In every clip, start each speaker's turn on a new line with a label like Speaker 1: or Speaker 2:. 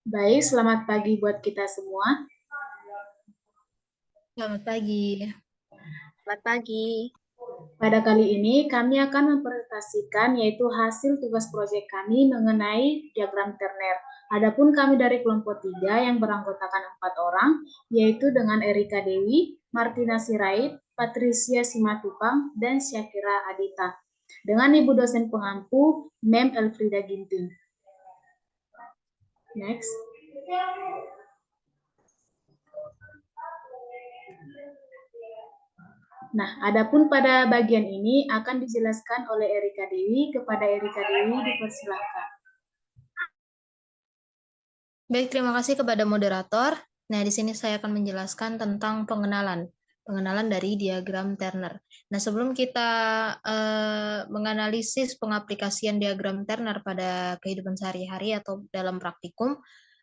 Speaker 1: Baik, selamat pagi buat kita semua.
Speaker 2: Selamat pagi.
Speaker 3: Selamat pagi.
Speaker 1: Pada kali ini kami akan mempresentasikan yaitu hasil tugas proyek kami mengenai diagram Turner. Adapun kami dari kelompok 3 yang beranggotakan 4 orang, yaitu dengan Erika Dewi, Martina Sirait, Patricia Simatupang, dan Syakira Adita. Dengan Ibu dosen pengampu, Mem Elfrida Ginting. Next. Nah, adapun pada bagian ini akan dijelaskan oleh Erika Dewi. Kepada Erika Dewi, dipersilahkan.
Speaker 2: Baik, terima kasih kepada moderator. Nah, di sini saya akan menjelaskan tentang pengenalan dari diagram Turner. Nah, sebelum kita menganalisis pengaplikasian diagram Turner pada kehidupan sehari-hari atau dalam praktikum,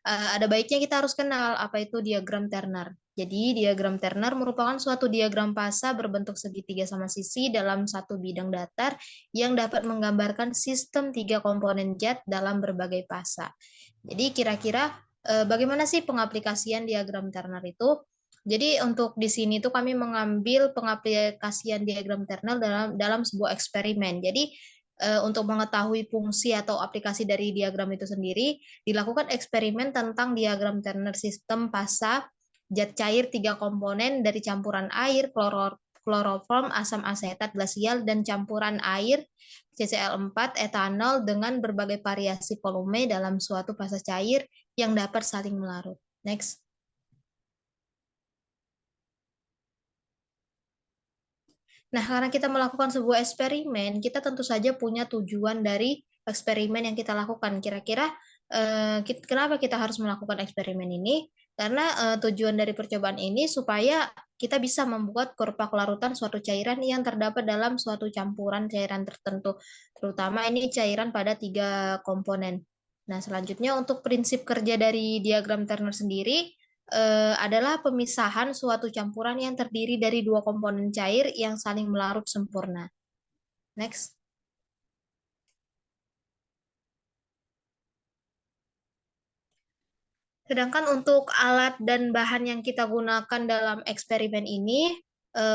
Speaker 2: ada baiknya kita harus kenal apa itu diagram Turner. Jadi, diagram Turner merupakan suatu diagram fasa berbentuk segitiga sama sisi dalam satu bidang datar yang dapat menggambarkan sistem 3 komponen zat dalam berbagai fasa. Jadi kira-kira bagaimana sih pengaplikasian diagram Turner itu? Jadi untuk di sini tuh kami mengambil pengaplikasian diagram Turner dalam sebuah eksperimen. Jadi untuk mengetahui fungsi atau aplikasi dari diagram itu sendiri, dilakukan eksperimen tentang diagram Turner sistem fasa zat cair 3 komponen dari campuran air, kloroform, asam asetat glasial, dan campuran air CCl4 etanol dengan berbagai variasi volume dalam suatu fase cair yang dapat saling melarut. Next. Nah, karena kita melakukan sebuah eksperimen, kita tentu saja punya tujuan dari eksperimen yang kita lakukan. Kira-kira kenapa kita harus melakukan eksperimen ini? Karena tujuan dari percobaan ini supaya kita bisa membuat kurva kelarutan suatu cairan yang terdapat dalam suatu campuran cairan tertentu. Terutama ini cairan pada 3 komponen. Nah, selanjutnya untuk prinsip kerja dari diagram Turner sendiri, adalah pemisahan suatu campuran yang terdiri dari 2 komponen cair yang saling melarut sempurna. Next. Sedangkan untuk alat dan bahan yang kita gunakan dalam eksperimen ini,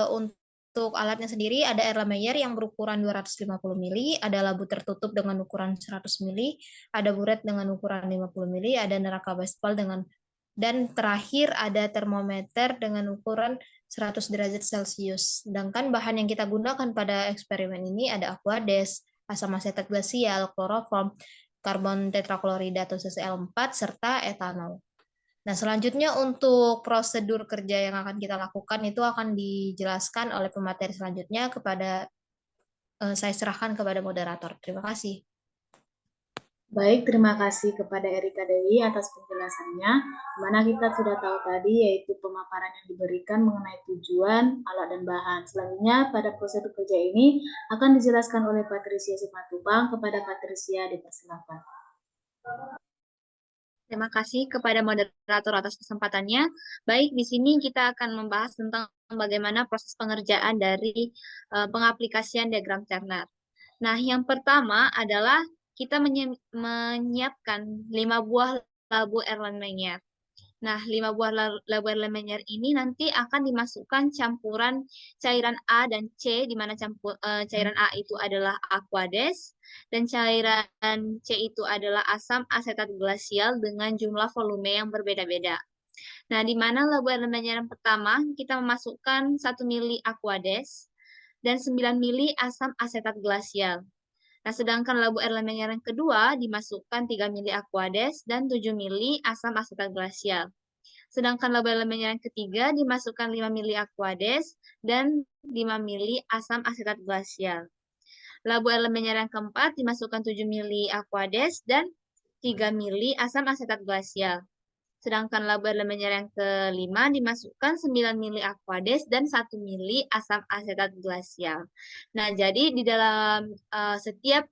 Speaker 2: untuk alatnya sendiri ada Erlenmeyer yang berukuran 250 mili, ada labu tertutup dengan ukuran 100 mili, ada buret dengan ukuran 50 mili, ada neraka Westphal dan terakhir ada termometer dengan ukuran 100 derajat Celcius. Sedangkan bahan yang kita gunakan pada eksperimen ini ada aquades, asam asetat glasial, kloroform, karbon tetraklorida atau CCl4, serta etanol. Nah, selanjutnya untuk prosedur kerja yang akan kita lakukan itu akan dijelaskan oleh pemateri selanjutnya saya serahkan kepada moderator. Terima kasih.
Speaker 1: Baik, terima kasih kepada Erika Dewi atas penjelasannya. Mana kita sudah tahu tadi yaitu pemaparan yang diberikan mengenai tujuan, alat, dan bahan. Selanjutnya pada prosedur kerja ini akan dijelaskan oleh Patricia Simatupang. Kepada Patricia dipersilakan.
Speaker 3: Terima kasih kepada moderator atas kesempatannya. Baik, di sini kita akan membahas tentang bagaimana proses pengerjaan dari pengaplikasian diagram Turner. Nah, yang pertama adalah kita menyiapkan 5 buah labu Erlenmeyer. Nah, 5 buah labu Erlenmeyer ini nanti akan dimasukkan campuran cairan A dan C, di mana cairan A itu adalah aquades, dan cairan C itu adalah asam asetat glasial dengan jumlah volume yang berbeda-beda. Nah, di mana labu Erlenmeyer yang pertama, kita memasukkan 1 mili aquades dan 9 mili asam asetat glasial. Nah, sedangkan labu Erlenmeyer yang kedua dimasukkan 3 mili aquades dan 7 mili asam asetat glasial. Sedangkan labu Erlenmeyer yang ketiga dimasukkan 5 mili aquades dan 5 mili asam asetat glasial. Labu Erlenmeyer yang keempat dimasukkan 7 mili aquades dan 3 mili asam asetat glasial. Sedangkan labu Erlenmeyer yang kelima dimasukkan 9 mili aquades dan 1 mili asam asetat glasial. Nah, jadi di dalam setiap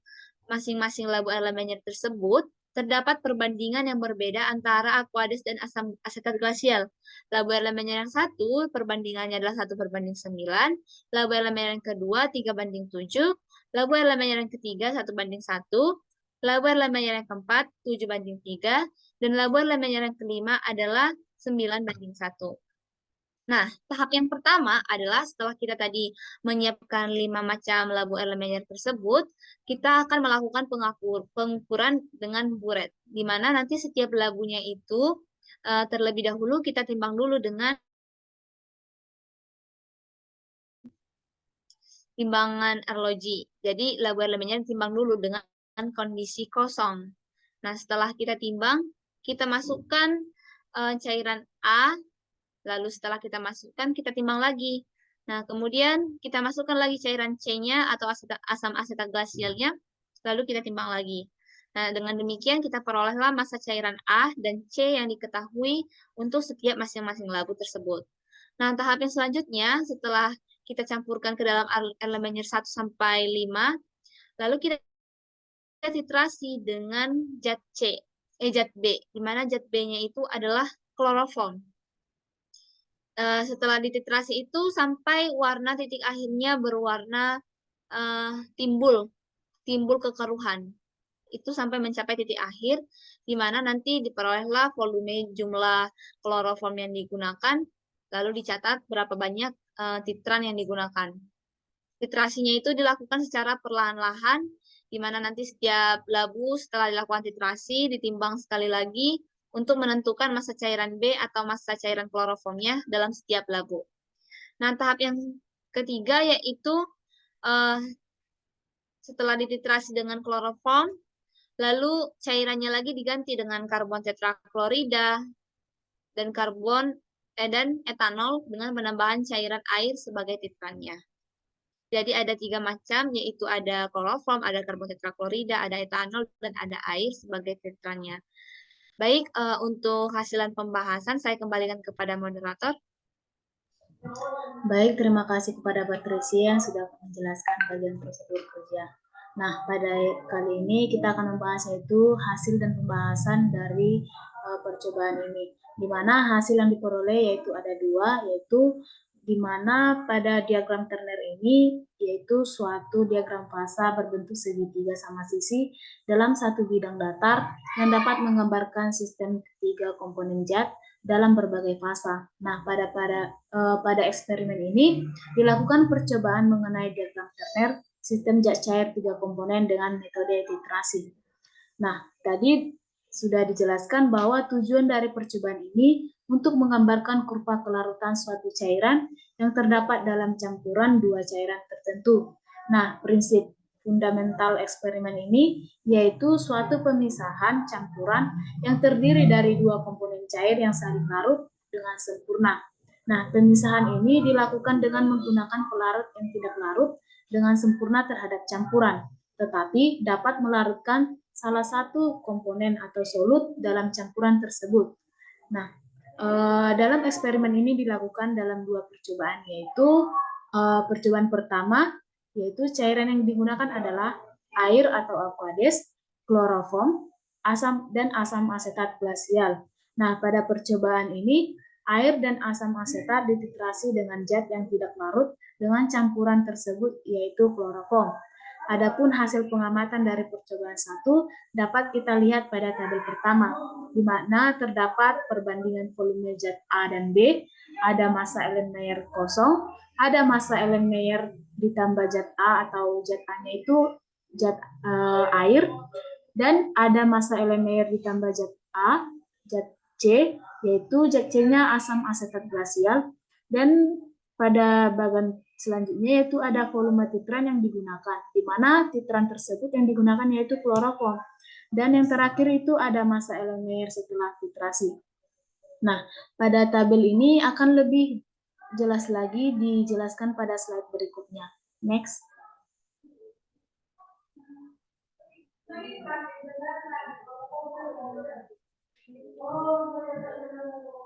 Speaker 3: masing-masing labu Erlenmeyer tersebut terdapat perbandingan yang berbeda antara aquades dan asam asetat glasial. Labu Erlenmeyer yang satu perbandingannya adalah 1/9, labu Erlenmeyer yang kedua 3/7, labu Erlenmeyer yang ketiga 1/1, Labu air lemanyar yang keempat 7:3, dan labu air lemanyar yang kelima adalah 9:1. Nah, tahap yang pertama adalah setelah kita tadi menyiapkan 5 macam labu air lemanyar tersebut, kita akan melakukan pengukuran dengan buret, di mana nanti setiap labunya itu terlebih dahulu kita timbang dulu dengan timbangan arloji. Jadi labu air lemanyar timbang dulu dengan kondisi kosong. Nah, setelah kita timbang, kita masukkan cairan A. Lalu setelah kita masukkan, kita timbang lagi. Nah, kemudian kita masukkan lagi cairan C-nya atau asam asetat glasialnya, lalu kita timbang lagi. Nah, dengan demikian kita perolehlah massa cairan A dan C yang diketahui untuk setiap masing-masing labu tersebut. Nah, tahap yang selanjutnya, setelah kita campurkan ke dalam elemennya 1 sampai 5, lalu kita titrasi dengan zat zat B, di mana zat B-nya itu adalah kloroform. Setelah dititrasi itu sampai warna titik akhirnya berwarna timbul kekeruhan. Itu sampai mencapai titik akhir, di mana nanti diperolehlah volume jumlah kloroform yang digunakan, lalu dicatat berapa banyak titran yang digunakan. Titrasinya itu dilakukan secara perlahan-lahan, di mana nanti setiap labu setelah dilakukan titrasi ditimbang sekali lagi untuk menentukan massa cairan B atau massa cairan kloroformnya dalam setiap labu. Nah, tahap yang ketiga yaitu setelah dititrasi dengan kloroform, lalu cairannya lagi diganti dengan karbon tetraklorida dan dan etanol dengan penambahan cairan air sebagai titrannya. Jadi ada 3 macam, yaitu ada kloroform, ada karbon tetraklorida, ada etanol, dan ada air sebagai titrannya. Baik, untuk hasilan pembahasan saya kembalikan kepada moderator.
Speaker 1: Baik, terima kasih kepada Patricia yang sudah menjelaskan bagian prosedur kerja. Nah, pada kali ini kita akan membahas yaitu hasil dan pembahasan dari percobaan ini, di mana hasil yang diperoleh yaitu ada 2, yaitu di mana pada diagram Turner ini yaitu suatu diagram fasa berbentuk segitiga sama sisi dalam satu bidang datar yang dapat menggambarkan sistem 3 komponen zat dalam berbagai fasa. Nah, pada eksperimen ini dilakukan percobaan mengenai diagram Turner sistem zat cair 3 komponen dengan metode titrasi. Nah, tadi sudah dijelaskan bahwa tujuan dari percobaan ini untuk menggambarkan kurva kelarutan suatu cairan yang terdapat dalam campuran 2 cairan tertentu. Nah, prinsip fundamental eksperimen ini yaitu suatu pemisahan campuran yang terdiri dari 2 komponen cair yang saling larut dengan sempurna. Nah, pemisahan ini dilakukan dengan menggunakan pelarut yang tidak larut dengan sempurna terhadap campuran, tetapi dapat melarutkan salah satu komponen atau solut dalam campuran tersebut. Nah, dalam eksperimen ini dilakukan dalam 2 percobaan, yaitu percobaan pertama, yaitu cairan yang digunakan adalah air atau aqueous, kloroform, dan asam asetat glasial. Nah, pada percobaan ini, air dan asam asetat dititrasi dengan zat yang tidak larut dengan campuran tersebut, yaitu kloroform. Adapun hasil pengamatan dari percobaan 1 dapat kita lihat pada tabel pertama, di mana terdapat perbandingan volume zat A dan B, ada massa Erlenmeyer kosong, ada massa Erlenmeyer ditambah zat A atau zat A-nya itu zat air, dan ada massa Erlenmeyer ditambah zat A, zat C, yaitu zat C-nya asam asetat glasial, dan pada bagian selanjutnya yaitu ada volume titran yang digunakan, di mana titran tersebut yang digunakan yaitu kloroform. Dan yang terakhir itu ada massa Erlenmeyer setelah titrasi. Nah, pada tabel ini akan lebih jelas lagi dijelaskan pada slide berikutnya. Next.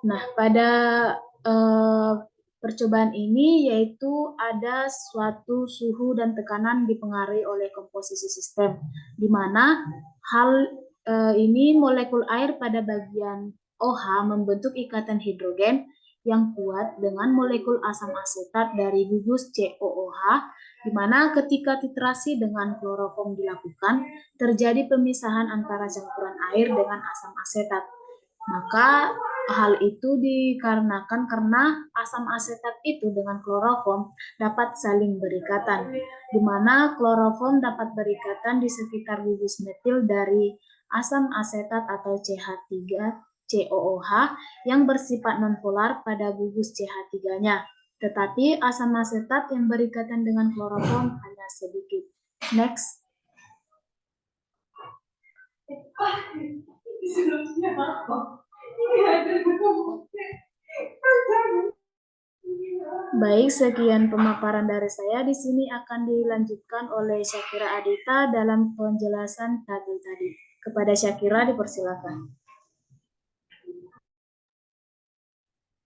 Speaker 1: Nah, pada percobaan ini yaitu ada suatu suhu dan tekanan dipengaruhi oleh komposisi sistem, di mana hal ini molekul air pada bagian OH membentuk ikatan hidrogen yang kuat dengan molekul asam asetat dari gugus COOH, di mana ketika titrasi dengan kloroform dilakukan, terjadi pemisahan antara campuran air dengan asam asetat. Maka hal itu dikarenakan karena asam asetat itu dengan kloroform dapat saling berikatan, di mana kloroform dapat berikatan di sekitar gugus metil dari asam asetat atau CH3COOH yang bersifat nonpolar pada gugus CH3-nya. Tetapi asam asetat yang berikatan dengan kloroform hanya sedikit. Next. Baik, sekian pemaparan dari saya. Di sini akan dilanjutkan oleh Syakira Adita dalam penjelasan tabel tadi. Kepada Syakira dipersilakan.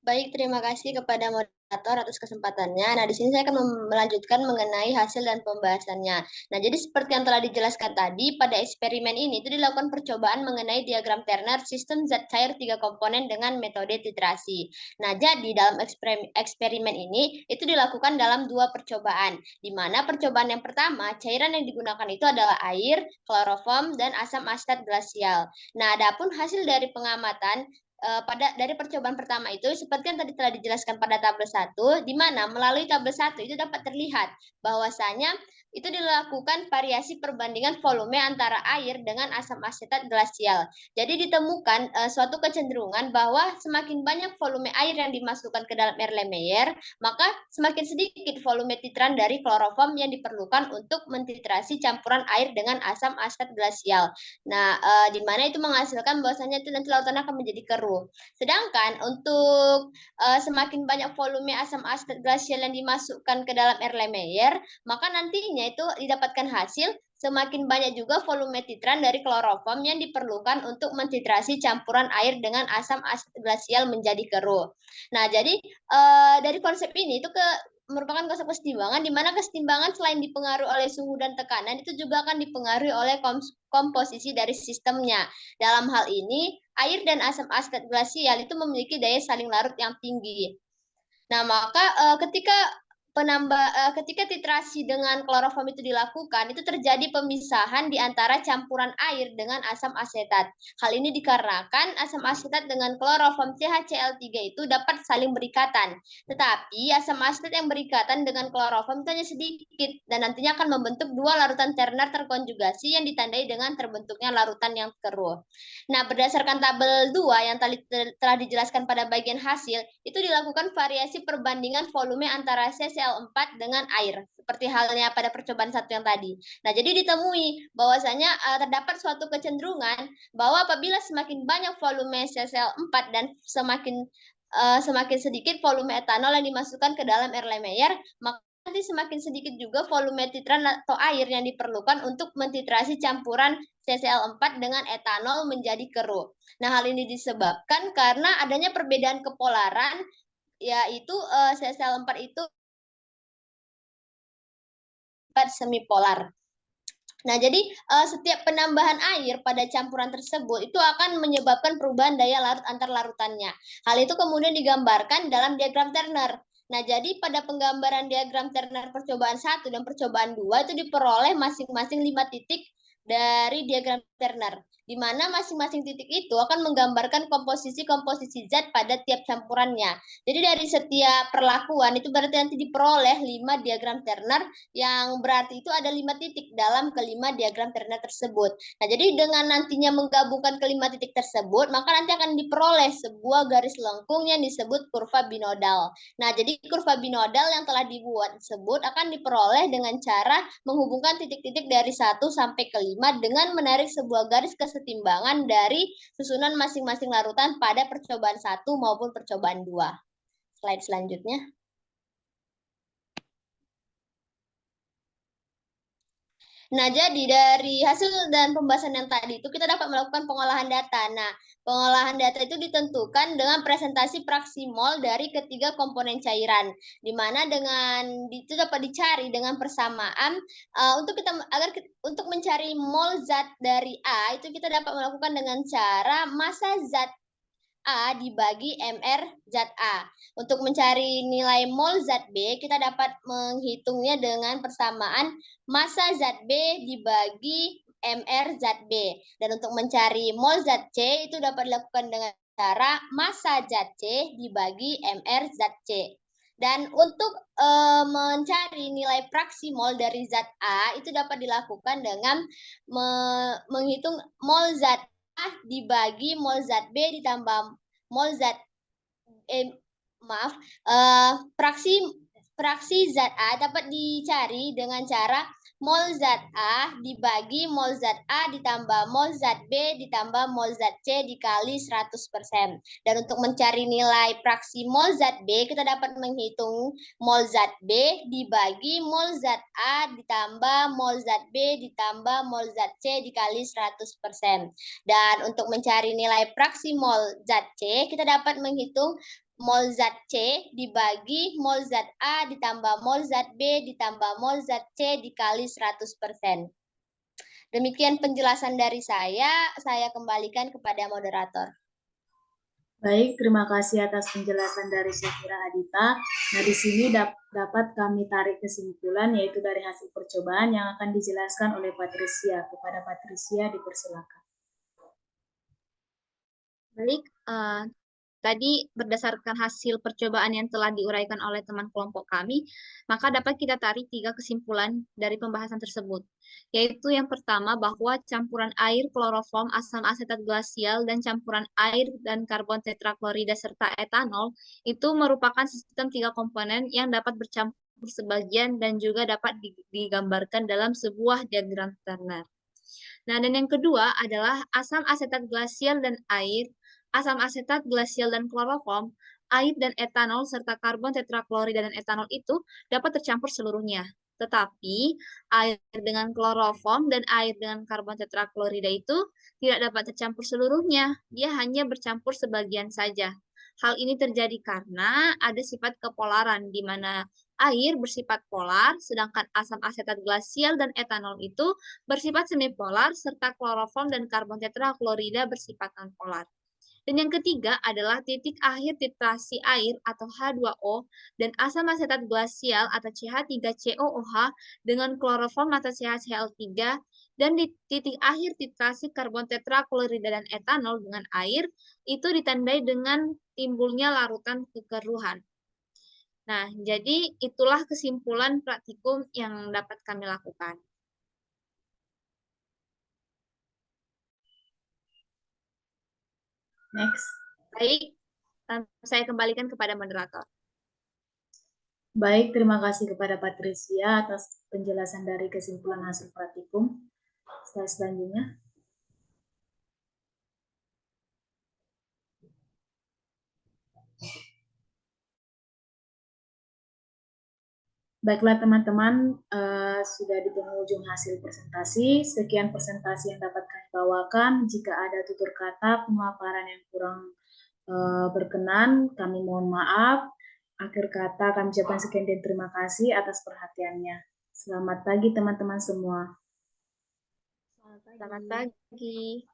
Speaker 4: Baik, terima kasih kepada moderator atas kesempatannya. Nah, di sini saya akan melanjutkan mengenai hasil dan pembahasannya. Nah, jadi seperti yang telah dijelaskan tadi, pada eksperimen ini itu dilakukan percobaan mengenai diagram Turner sistem zat cair 3 komponen dengan metode titrasi. Nah, jadi dalam eksperimen ini itu dilakukan dalam 2 percobaan, di mana percobaan yang pertama, cairan yang digunakan itu adalah air, kloroform, dan asam asetat glasial. Nah, adapun hasil dari pengamatan dari percobaan pertama itu seperti yang tadi telah dijelaskan pada tabel 1, di mana melalui tabel 1 itu dapat terlihat bahwasanya itu dilakukan variasi perbandingan volume antara air dengan asam asetat glasial. Jadi ditemukan suatu kecenderungan bahwa semakin banyak volume air yang dimasukkan ke dalam Erlenmeyer, maka semakin sedikit volume titran dari kloroform yang diperlukan untuk mentitrasi campuran air dengan asam asetat glasial. Nah, di mana itu menghasilkan bahwasanya itu nanti lautan akan menjadi keruh. Sedangkan untuk semakin banyak volume asam asetat glasial yang dimasukkan ke dalam Erlenmeyer, maka nantinya itu didapatkan hasil semakin banyak juga volume titran dari kloroform yang diperlukan untuk mentitrasi campuran air dengan asam asetat glasial menjadi keruh. Nah, jadi dari konsep ini itu merupakan konsep kesetimbangan, di mana kesetimbangan selain dipengaruhi oleh suhu dan tekanan, itu juga akan dipengaruhi oleh komposisi dari sistemnya. Dalam hal ini, air dan asam asetat glasial itu memiliki daya saling larut yang tinggi. Nah, maka ketika titrasi dengan kloroform itu dilakukan, itu terjadi pemisahan di antara campuran air dengan asam asetat. Hal ini dikarenakan asam asetat dengan kloroform CHCl3 itu dapat saling berikatan. Tetapi asam asetat yang berikatan dengan kloroform itu hanya sedikit dan nantinya akan membentuk 2 larutan terner terkonjugasi yang ditandai dengan terbentuknya larutan yang keruh. Nah, berdasarkan tabel 2 yang telah dijelaskan pada bagian hasil, itu dilakukan variasi perbandingan volume antara CCl4 dengan air, seperti halnya pada percobaan 1 yang tadi. Nah, jadi ditemui bahwasanya terdapat suatu kecenderungan bahwa apabila semakin banyak volume CCl4 dan semakin sedikit volume etanol yang dimasukkan ke dalam Erlenmeyer, maka nanti semakin sedikit juga volume titran atau air yang diperlukan untuk mentitrasi campuran CCl4 dengan etanol menjadi keruh. Nah, hal ini disebabkan karena adanya perbedaan kepolaran, yaitu CCl4 itu semipolar. Nah, jadi setiap penambahan air pada campuran tersebut itu akan menyebabkan perubahan daya larut antar larutannya. Hal itu kemudian digambarkan dalam diagram Turner. Nah, jadi pada penggambaran diagram Turner percobaan 1 dan percobaan 2 itu diperoleh masing-masing 5 titik dari diagram Turner, di mana masing-masing titik itu akan menggambarkan komposisi-komposisi zat pada tiap campurannya. Jadi dari setiap perlakuan itu berarti nanti diperoleh 5 diagram Turner, yang berarti itu ada 5 titik dalam kelima diagram Turner tersebut. Nah, jadi dengan nantinya menggabungkan kelima titik tersebut, maka nanti akan diperoleh sebuah garis lengkung yang disebut kurva binodal. Nah, jadi kurva binodal yang telah dibuat tersebut akan diperoleh dengan cara menghubungkan titik-titik dari 1 sampai ke 5 dengan menarik sebuah garis kesetimbangan dari susunan masing-masing larutan pada percobaan 1 maupun percobaan 2. Slide selanjutnya. Nah, jadi dari hasil dan pembahasan yang tadi itu kita dapat melakukan pengolahan data. Nah, pengolahan data itu ditentukan dengan presentasi fraksi mol dari ketiga komponen cairan, di mana dengan itu dapat dicari dengan persamaan untuk mencari mol zat dari A itu kita dapat melakukan dengan cara massa zat A dibagi MR zat A. Untuk mencari nilai mol zat B, kita dapat menghitungnya dengan persamaan massa zat B dibagi MR zat B. Dan untuk mencari mol zat C, itu dapat dilakukan dengan cara massa zat C dibagi MR zat C. Dan untuk mencari nilai fraksi mol dari zat A, itu dapat dilakukan dengan menghitung mol zat A dibagi mol zat B ditambah mol zat fraksi zat A dapat dicari dengan cara mol zat A dibagi mol zat A ditambah mol zat B ditambah mol zat C dikali 100%. Dan untuk mencari nilai fraksi mol zat B, kita dapat menghitung mol zat B dibagi mol zat A ditambah mol zat B ditambah mol zat C dikali 100%. Dan untuk mencari nilai fraksi mol zat C, kita dapat menghitung mol zat C dibagi mol zat A ditambah mol zat B ditambah mol zat C dikali 100%. Demikian penjelasan dari saya kembalikan kepada moderator.
Speaker 1: Baik, terima kasih atas penjelasan dari Syafira Adita. Nah, di sini dapat kami tarik kesimpulan, yaitu dari hasil percobaan yang akan dijelaskan oleh Patricia. Kepada Patricia, dipersilakan.
Speaker 3: Baik, tadi berdasarkan hasil percobaan yang telah diuraikan oleh teman kelompok kami, maka dapat kita tarik 3 kesimpulan dari pembahasan tersebut. Yaitu yang pertama bahwa campuran air, kloroform, asam asetat glasial, dan campuran air dan karbon tetraklorida serta etanol itu merupakan sistem 3 komponen yang dapat bercampur sebagian dan juga dapat digambarkan dalam sebuah diagram Turner. Nah, dan yang kedua adalah asam asetat glasial dan air, asam asetat glasial dan kloroform, air dan etanol serta karbon tetraklorida dan etanol itu dapat tercampur seluruhnya. Tetapi air dengan kloroform dan air dengan karbon tetraklorida itu tidak dapat tercampur seluruhnya. Dia hanya bercampur sebagian saja. Hal ini terjadi karena ada sifat kepolaran di mana air bersifat polar, sedangkan asam asetat glasial dan etanol itu bersifat semipolar, serta kloroform dan karbon tetraklorida bersifat nonpolar. Dan yang ketiga adalah titik akhir titrasi air atau H2O dan asam asetat glasial atau CH3COOH dengan kloroform atau CaCl3 dan di titik akhir titrasi karbon tetraklorida dan etanol dengan air itu ditandai dengan timbulnya larutan kekeruhan. Nah, jadi itulah kesimpulan praktikum yang dapat kami lakukan.
Speaker 1: Next.
Speaker 3: Baik, saya kembalikan kepada moderator.
Speaker 1: Baik, terima kasih kepada Patricia atas penjelasan dari kesimpulan hasil praktikum. Slide selanjutnya. Baiklah teman-teman, sudah di penghujung hasil presentasi. Sekian presentasi yang dapat kami bawakan. Jika ada tutur kata, pemaparan yang kurang berkenan, kami mohon maaf. Akhir kata kami ucapkan sekian dan terima kasih atas perhatiannya. Selamat pagi teman-teman semua.
Speaker 3: Selamat pagi.